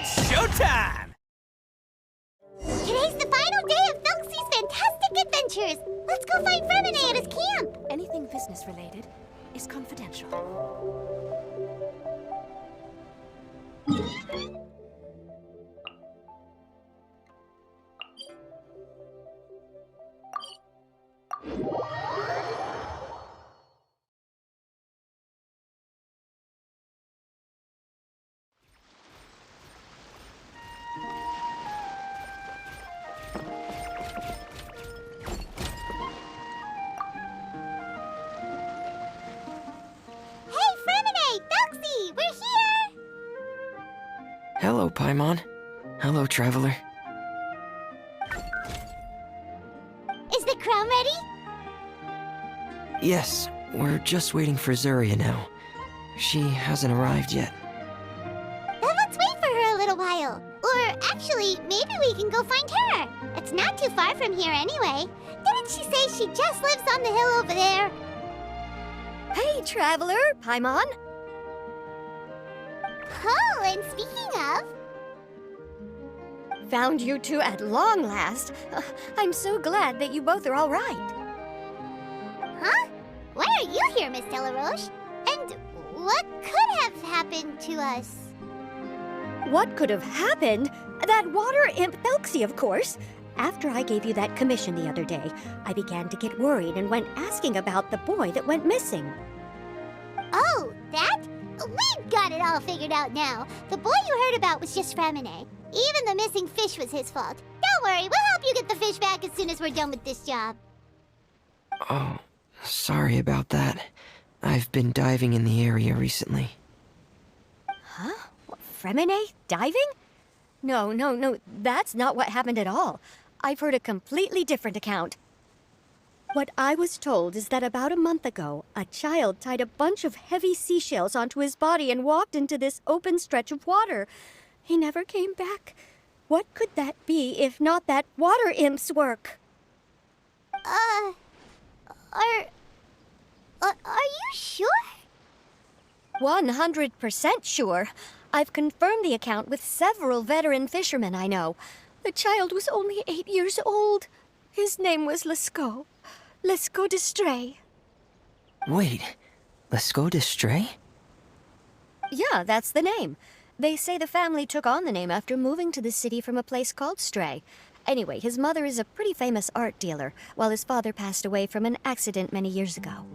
It's showtime! Today's the final day of Thelxie's fantastic adventures! Let's go find Fremine at his camp! Anything business-related is confidential. Hello, Paimon. Hello, Traveler. Is the crown ready? Yes, we're just waiting for Zuria now. She hasn't arrived yet. Then let's wait for her a little while. Or actually, maybe we can go find her. It's not too far from here anyway. Didn't she say she just lives on the hill over there? Hey, Traveler! Paimon! Oh, and speaking of... Found you two at long last. I'm so glad that you both are all right. Huh? Why are you here, Miss Delaroche? And what could have happened to us? What could have happened? That water imp Thelxie, of course. After I gave you that commission the other day, I began to get worried and went asking about the boy that went missing. Oh, that? We've got it all figured out now. The boy you heard about was just Fremine. Even the missing fish was his fault. Don't worry, we'll help you get the fish back as soon as we're done with this job. Oh, sorry about that. I've been diving in the area recently. Huh? What, Fremine? Diving? No, that's not what happened at all. I've heard a completely different account. What I was told is that about a month ago, a child tied a bunch of heavy seashells onto his body and walked into this open stretch of water. He never came back. What could that be if not that water imp's work? Are you sure? 100% sure. I've confirmed the account with several veteran fishermen I know. The child was only 8 years old. His name was Lescaut. Lescaut d'Estray. Wait, Lescaut d'Estray? Yeah, that's the name. They say the family took on the name after moving to the city from a place called Stray. Anyway, his mother is a pretty famous art dealer, while his father passed away from an accident many years ago.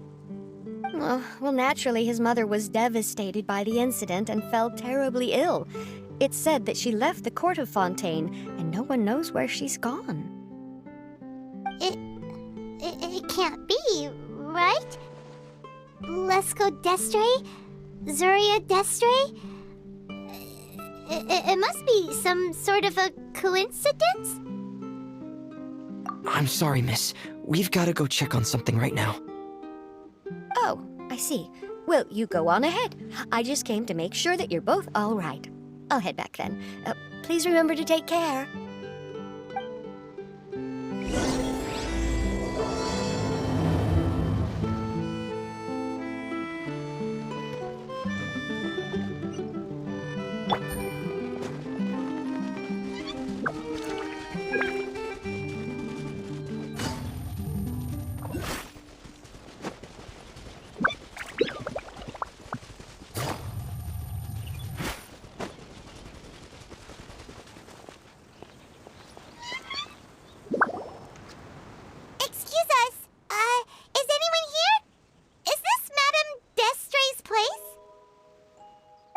Well, naturally, his mother was devastated by the incident and fell terribly ill. It's said that she left the court of Fontaine, and no one knows where she's gone. It can't be, right? Lescaut d'Estray? Zuria d'Estray? It must be some sort of a coincidence? I'm sorry, miss. We've got to go check on something right now. Oh, I see. Well, you go on ahead. I just came to make sure that you're both all right. I'll head back then. Please remember to take care.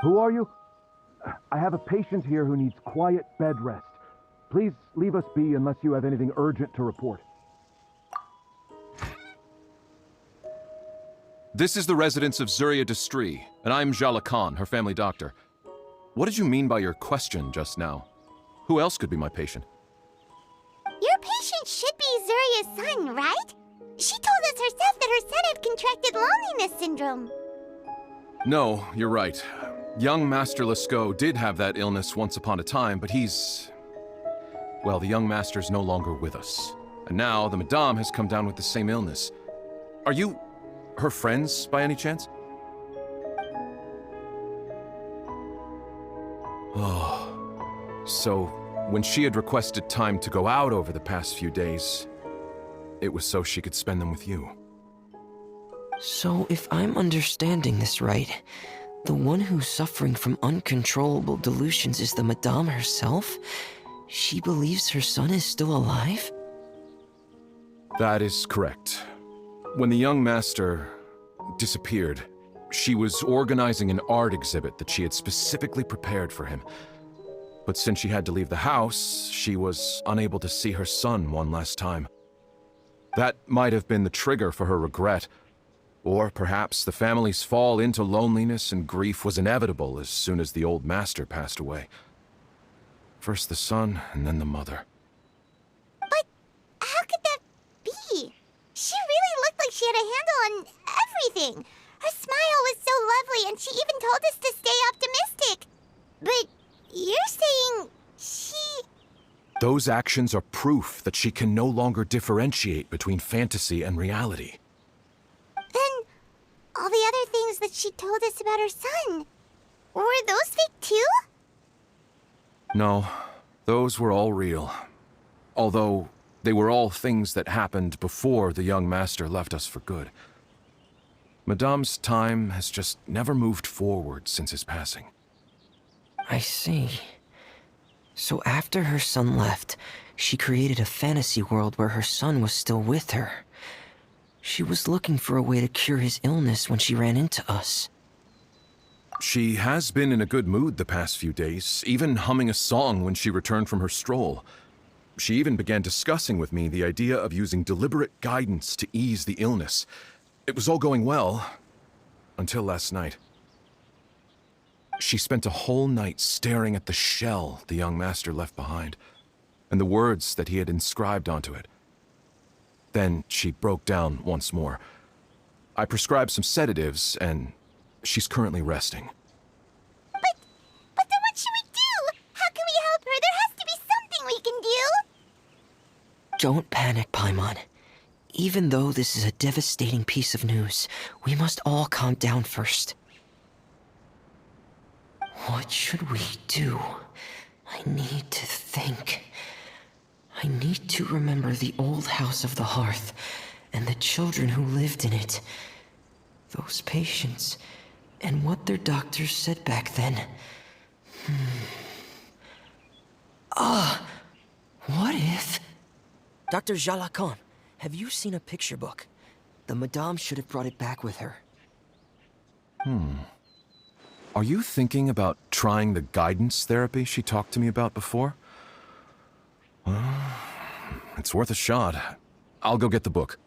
Who are you? I have a patient here who needs quiet bed rest. Please leave us be unless you have anything urgent to report. This is the residence of Zuria d'Estray, and I'm Jala Khan, her family doctor. What did you mean by your question just now? Who else could be my patient? Your patient should be Zuria's son, right? She told us herself that her son had contracted loneliness syndrome. No, you're right. Young Master Lescaut did have that illness once upon a time, but he's... Well, the young master's no longer with us. And now the Madame has come down with the same illness. Are you her friends, by any chance? Oh, So, when she had requested time to go out over the past few days, it was so she could spend them with you. So, if I'm understanding this right, the one who's suffering from uncontrollable delusions is the Madame herself? She believes her son is still alive? That is correct. When the young master disappeared, she was organizing an art exhibit that she had specifically prepared for him. But since she had to leave the house, she was unable to see her son one last time. That might have been the trigger for her regret. Or perhaps the family's fall into loneliness and grief was inevitable as soon as the old master passed away. First the son, and then the mother. But how could that be? She really looked like she had a handle on everything. Her smile was so lovely, and she even told us to stay optimistic. But you're saying she... Those actions are proof that she can no longer differentiate between fantasy and reality. Then all the other things that she told us about her son, were those fake too? No, those were all real. Although, they were all things that happened before the young master left us for good. Madame's time has just never moved forward since his passing. I see. So after her son left, she created a fantasy world where her son was still with her. She was looking for a way to cure his illness when she ran into us. She has been in a good mood the past few days, even humming a song when she returned from her stroll. She even began discussing with me the idea of using deliberate guidance to ease the illness. It was all going well, until last night. She spent a whole night staring at the shell the young master left behind, and the words that he had inscribed onto it. Then she broke down once more. I prescribed some sedatives, and she's currently resting. But then what should we do? How can we help her? There has to be something we can do. Don't panic, Paimon. Even though this is a devastating piece of news, we must all calm down first. What should we do? I need to think. I need to remember the old house of the hearth and the children who lived in it. Those patients and what their doctors said back then. What if... Dr. Jalakon, have you seen a picture book? The Madame should have brought it back with her. Are you thinking about trying the guidance therapy she talked to me about before? It's worth a shot. I'll go get the book.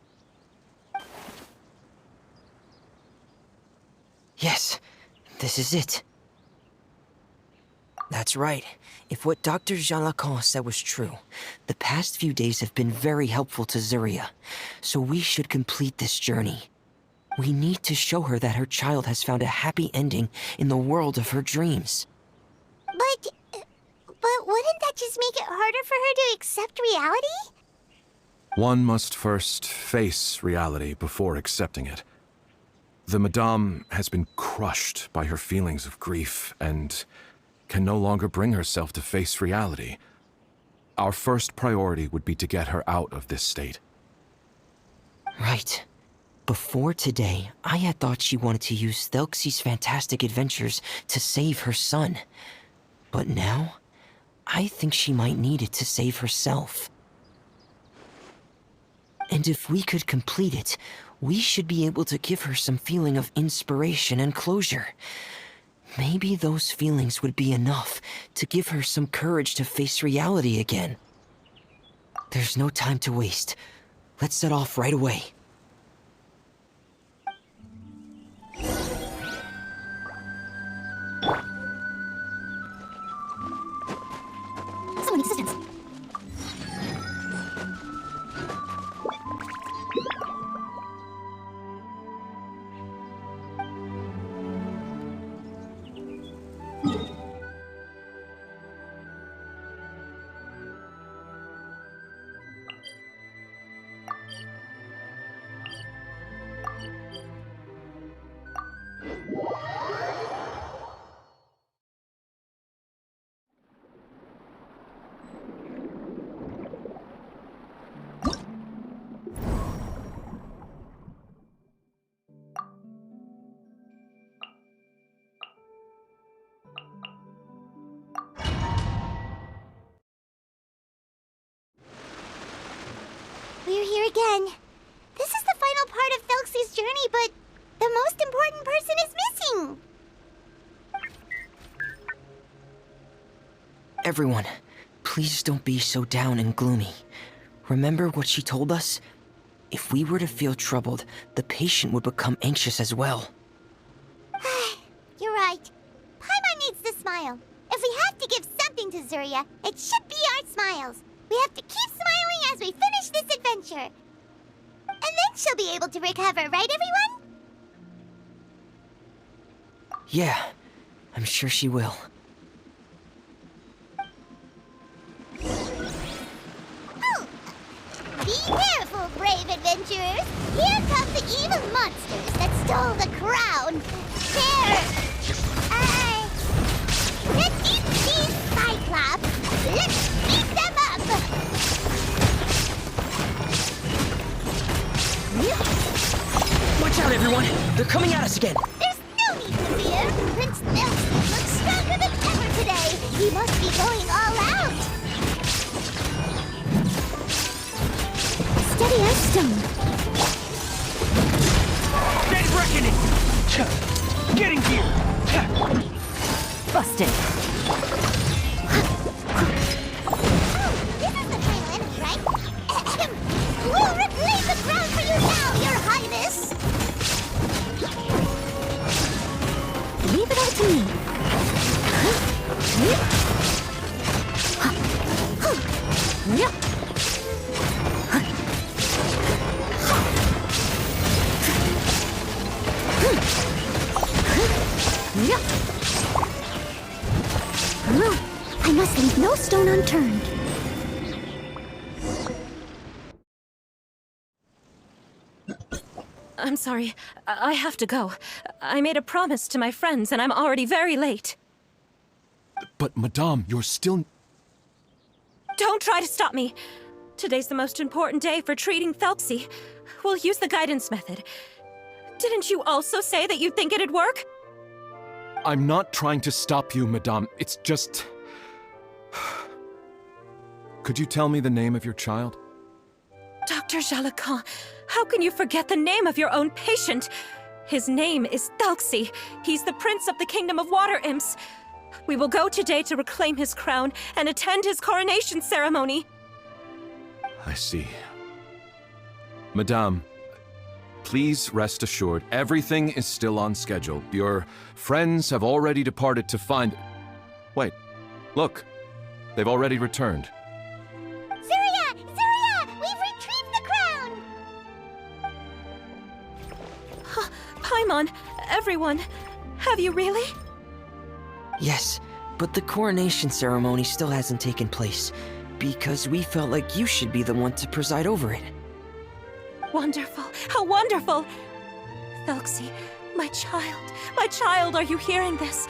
Yes, this is it. That's right. If what Dr. Jalakon said was true, the past few days have been very helpful to Zuria, so we should complete this journey. We need to show her that her child has found a happy ending in the world of her dreams. But wouldn't that just make it harder for her to accept reality? One must first face reality before accepting it. The Madame has been crushed by her feelings of grief and can no longer bring herself to face reality. Our first priority would be to get her out of this state. Right. Before today, I had thought she wanted to use Thelxie's fantastic adventures to save her son. But now, I think she might need it to save herself. And if we could complete it, we should be able to give her some feeling of inspiration and closure. Maybe those feelings would be enough to give her some courage to face reality again. There's no time to waste. Let's set off right away. Someone needs assistance. again. This is the final part of Thelxie's journey, but the most important person is missing. Everyone, please don't be so down and gloomy. Remember what she told us? If we were to feel troubled, the patient would become anxious as well. You're right. Paimon needs to smile. If we have to give something to Zuria, it should be our smiles. We have to keep smiling as we finish this adventure. And then she'll be able to recover, right, everyone? Yeah, I'm sure she will. Oh. Be careful, brave adventurers. Here come the evil monsters that stole the crown. These Cyclops. Let's beat them up. Watch out, everyone! They're coming at us again! There's no need to fear. Prince Thelxie looks stronger than ever today. He must be going all out. Steady as stone. Dead reckoning! Getting here! Busted. This is the final enemy, right? We'll reclaim the crown for you now, Your Highness! Leave it all to me. I must leave no stone unturned. I'm sorry. I have to go. I made a promise to my friends, and I'm already very late. But, Madame, you're still... Don't try to stop me. Today's the most important day for treating Thelxie. We'll use the guidance method. Didn't you also say that you think it'd work? I'm not trying to stop you, Madame. It's just... Could you tell me the name of your child? Dr. Jalacan, how can you forget the name of your own patient? His name is Thelxie. He's the prince of the kingdom of water imps. We will go today to reclaim his crown and attend his coronation ceremony. I see. Madame, please rest assured, everything is still on schedule. Your friends have already departed to find... Wait, look. They've already returned. Zuria! Zuria! We've retrieved the crown! Paimon, everyone, have you really? Yes, but the coronation ceremony still hasn't taken place, because we felt like you should be the one to preside over it. Wonderful, how wonderful! Thelxie, my child, are you hearing this?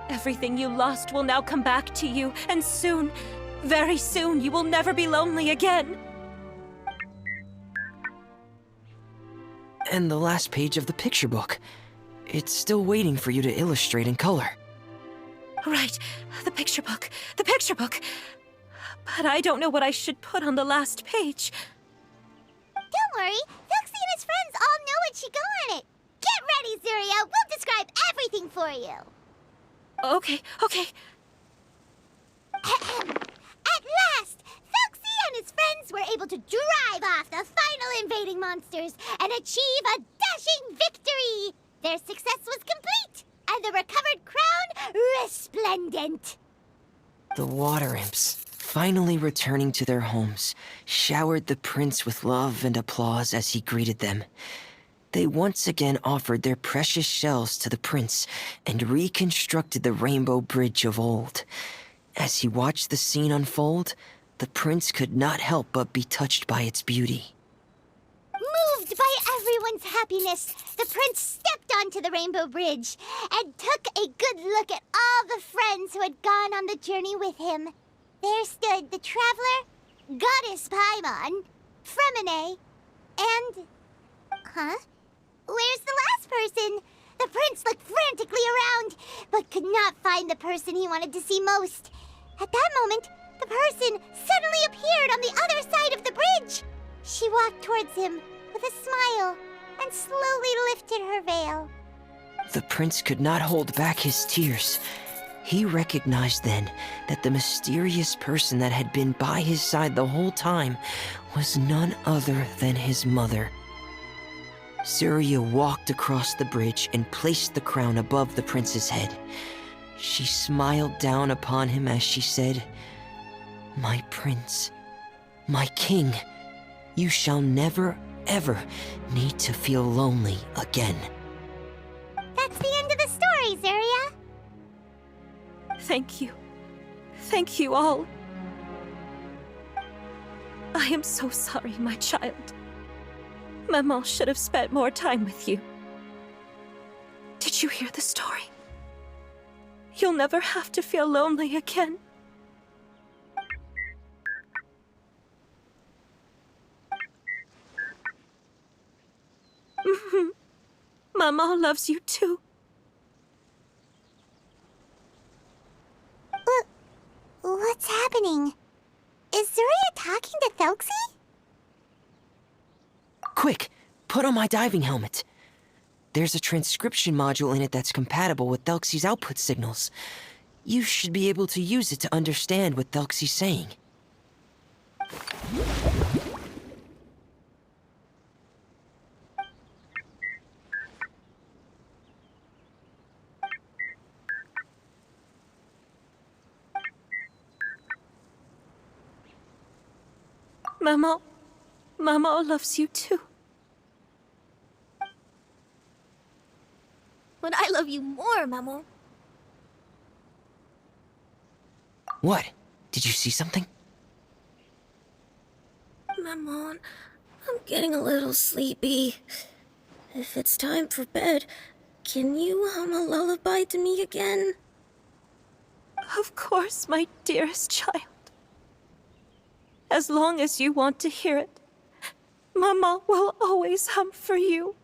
Everything you lost will now come back to you, and soon, very soon, you will never be lonely again. And the last page of the picture book. It's still waiting for you to illustrate in color. Right, the picture book. But I don't know what I should put on the last page. Don't worry, Thelxie and his friends all know what should go on it. Get ready, Zuria. We'll describe everything for you. Okay. At last, Thelxie and his friends were able to drive off the final invading monsters and achieve a dashing victory. Their success was complete, and the recovered crown resplendent. The water imps, finally returning to their homes, showered the prince with love and applause as he greeted them. They once again offered their precious shells to the prince and reconstructed the rainbow bridge of old. As he watched the scene unfold, the prince could not help but be touched by its beauty. Moved by everyone's happiness, the prince stepped onto the rainbow bridge and took a good look at all the friends who had gone on the journey with him. There stood the traveler, Goddess Paimon, Fremine, and... Where's the last person? The prince looked frantically around, but could not find the person he wanted to see most. At that moment, the person suddenly appeared on the other side of the bridge. She walked towards him with a smile and slowly lifted her veil. The prince could not hold back his tears. He recognized then that the mysterious person that had been by his side the whole time was none other than his mother. Surya walked across the bridge and placed the crown above the prince's head. She smiled down upon him as she said, "My prince, my king, you shall never, ever need to feel lonely again." That's the end of the story, Surya. Thank you. Thank you all. I am so sorry, my child. Maman should have spent more time with you. Did you hear the story? You'll never have to feel lonely again. Maman loves you too. What's happening? Is Surya talking to Thelxie? Quick, put on my diving helmet. There's a transcription module in it that's compatible with Thelxie's output signals. You should be able to use it to understand what Thelxie's saying. Maman loves you too. But I love you more, Maman. What? Did you see something? Maman, I'm getting a little sleepy. If it's time for bed, can you hum a lullaby to me again? Of course, my dearest child. As long as you want to hear it, Maman will always hum for you.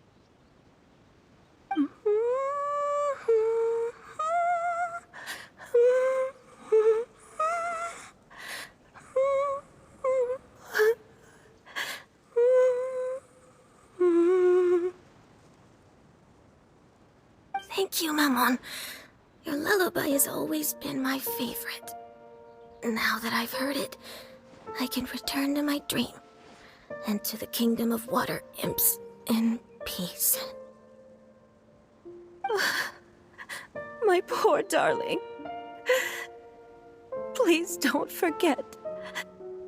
Thank you, Maman. Your lullaby has always been my favorite. Now that I've heard it, I can return to my dream and to the kingdom of water imps in peace. My poor darling. Please don't forget.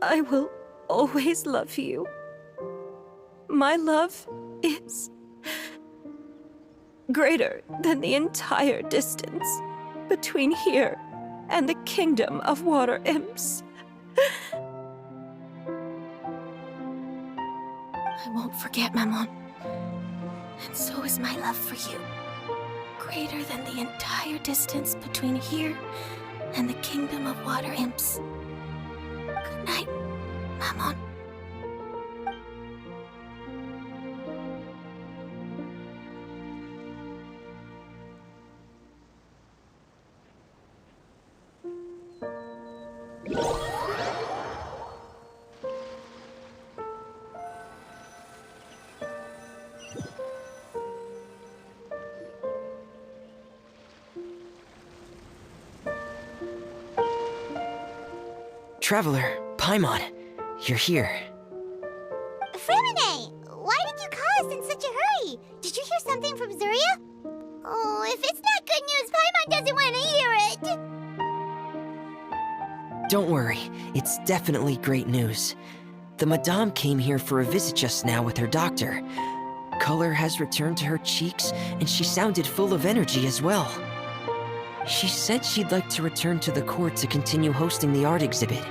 I will always love you. My love is greater than the entire distance between here and the kingdom of water imps. I won't forget, Maman. And so is my love for you. Greater than the entire distance between here and the kingdom of water imps. Good night, Maman. Traveler, Paimon, you're here. Fremine, why did you call us in such a hurry? Did you hear something from Surya? Oh, if it's not good news, Paimon doesn't want to hear it. Don't worry, it's definitely great news. The Madame came here for a visit just now with her doctor. Color has returned to her cheeks, and she sounded full of energy as well. She said she'd like to return to the court to continue hosting the art exhibit,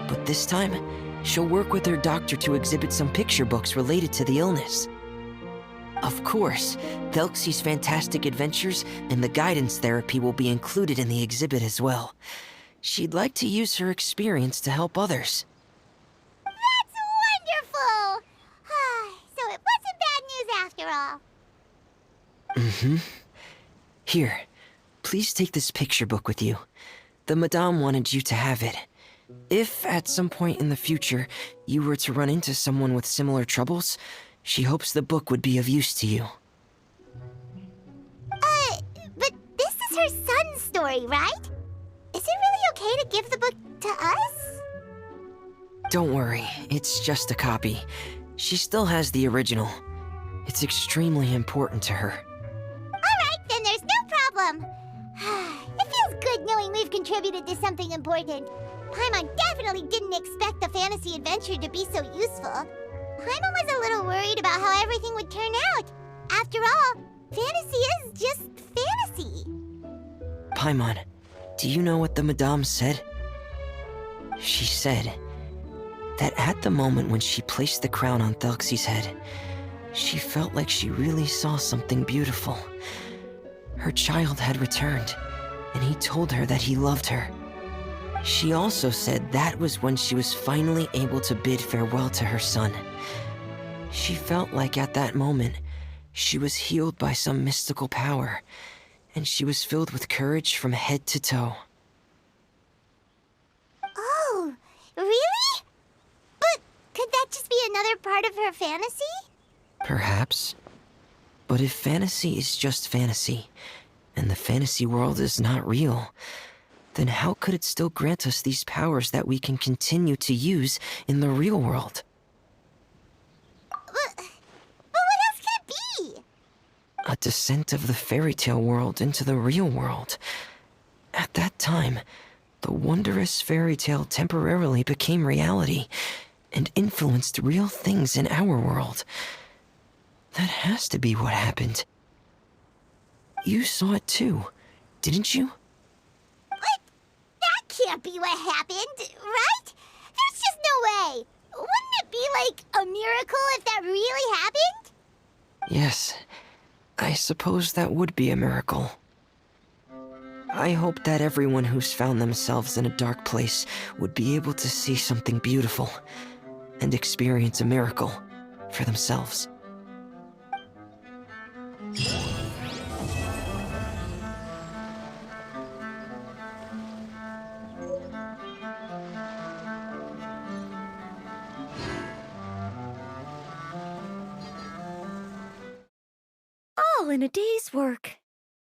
but this time, she'll work with her doctor to exhibit some picture books related to the illness. Of course, Thelxie's fantastic adventures and the guidance therapy will be included in the exhibit as well. She'd like to use her experience to help others. That's wonderful! So it wasn't bad news after all. Mm-hmm. Here, please take this picture book with you. The Madame wanted you to have it. If at some point in the future you were to run into someone with similar troubles, she hopes the book would be of use to you. But this is her son's story, right? Is it really okay to give the book to us? Don't worry, it's just a copy. She still has the original. It's extremely important to her. Alright, then there's no problem. It feels good knowing we've contributed to something important. Paimon definitely didn't expect the fantasy adventure to be so useful. Paimon was a little worried about how everything would turn out. After all, fantasy is just fantasy. Paimon, do you know what the Madame said? She said that at the moment when she placed the crown on Thelxie's head, she felt like she really saw something beautiful. Her child had returned, and he told her that he loved her. She also said that was when she was finally able to bid farewell to her son. She felt like at that moment, she was healed by some mystical power, and she was filled with courage from head to toe. Oh, really? But could that just be another part of her fantasy? Perhaps. But if fantasy is just fantasy, and the fantasy world is not real, then how could it still grant us these powers that we can continue to use in the real world? But what else could it be? A descent of the fairy tale world into the real world. At that time, the wondrous fairy tale temporarily became reality and influenced real things in our world. That has to be what happened. You saw it too, didn't you? What? That can't be what happened, right? There's just no way. Wouldn't it be like a miracle if that really happened? Yes, I suppose that would be a miracle. I hope that everyone who's found themselves in a dark place would be able to see something beautiful and experience a miracle for themselves. All in a day's work.